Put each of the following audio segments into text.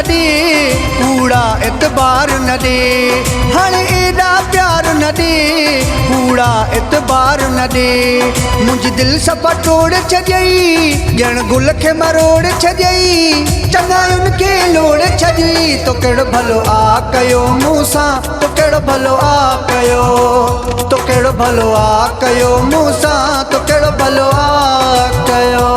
दे, कूड़ा एतबार न दे। हाणे एॾा प्यार न दे, कूड़ा एतबार न दे। मुंहिंजी दिलि सफ़ा टोड़ छॾियई, ॼण गुल खे मरोड़ छॾियई, चङायुनि खे लोड़ छॾी। तो कहिड़ो भलो आ कयो मूंसां, तो कहिड़ो भलो आ कयो, तो कहिड़ो भलो आ कयो मूंसां, तो कहिड़ो भलो आ कयो।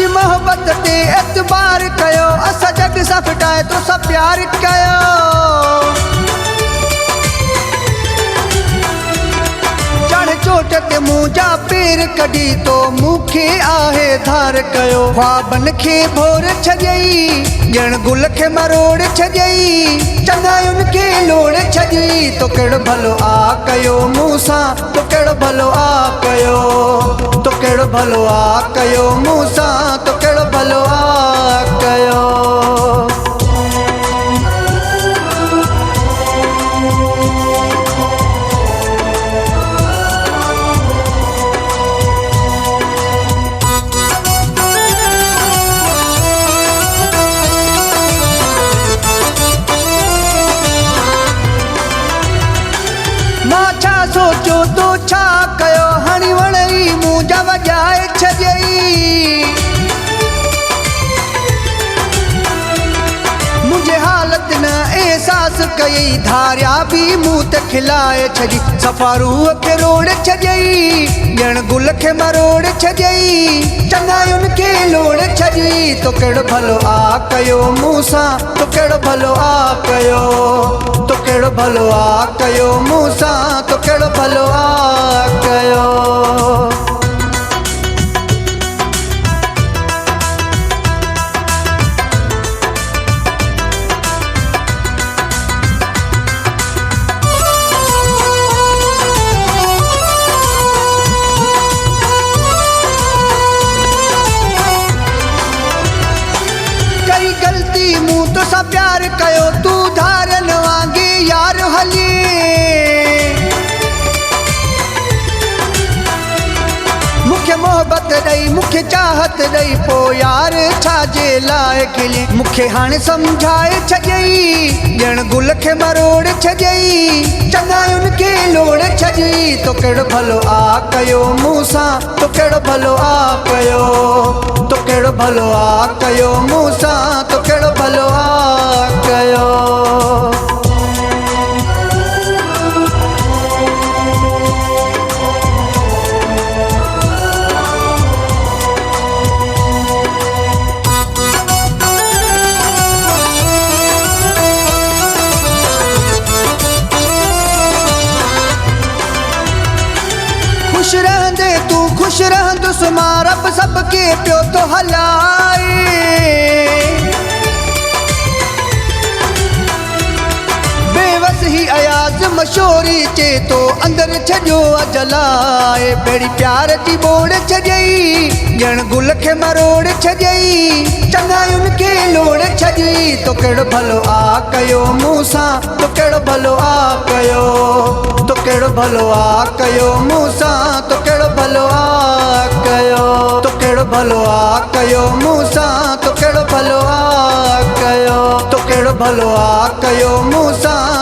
मोहब्बत ते एतबार कयो, असां जग सां फिटाए तो सां प्यार कयो। चढ़ चोट ते मुंहिंजा पेर कढी तो मूंखे आहे धार कयो। ख्वाबनि खे भोर छॾियई, ॼण गुल खे मरोड़ छॾियई, चङायुनि खे लोड़ छॾी। तो कहिड़ो भलो आ कयो मूंसां, तो कहिड़ो भलो आ कयो, तो कहिड़ो भलो आ कयो मूंसां, तो कहिड़ो भलो आ कयो। मां छा सोचो तो छा कयो, हणी वणई मुंहिंजा वॼाए छॾियई। मुंहिंजे हालत न एहसास कयई, धारिया बि मूं ते खिलाए छॾी। सफ़ा रूह खे रोड़ छॾियई, ॼण गुल खे मरोड़ छॾियई, चङायुनि खे लोड़ छॾी। तो कहिड़ो भलो आ कयो मूंसां, तो कहिड़ो भलो आ कयो, तो कहिड़ो भलो आ कयो मूंसां, तो कहिड़ो भलो आ कयो। कई ग़लती मूं तो सां प्यार कयो, तू धारन वांगे यार हली। मूंखे मोहब्बत ॾई, मूंखे चाहत ॾई, पोइ यार छाजे लाइ खिली। मूंखे हाणे सम्झाए छॾियई, ॼण गुल खे मरोड़ छॾियई, चङायुनि खे लोड़ छॾी। तो कहिड़ो भलो आ कयो मूंसां, तो कहिड़ो भलो आ कयो, तो कहिड़ो भलो आ कयो मूंसां, तो कहिड़ो भलो आ कयो। खुश रहंदे तू खुश रहंदुसि, मां रब सबके पियो तो हलाए। बेवस ही अयाज़ मशोरी चे तो अंदर छॾियो जलाए। पहिरीं प्यार जी बोड़ छॾियई, ॼण गुल खे मरोड़ छॾियई, चङायुनि खे लोड़ छॾी। तो कहिड़ो भलो आ कयो मूंसां, तो कहिड़ो भलो आ कयो, तो कहिड़ो भलो आ कयो मूंसां, तो कहिड़ो भलो आ कयो, तो कहिड़ो भलो आ कयो मूंसां, तो कहिड़ो भलो आ कयो, तो कहिड़ो भलो आ कयो मूंसां,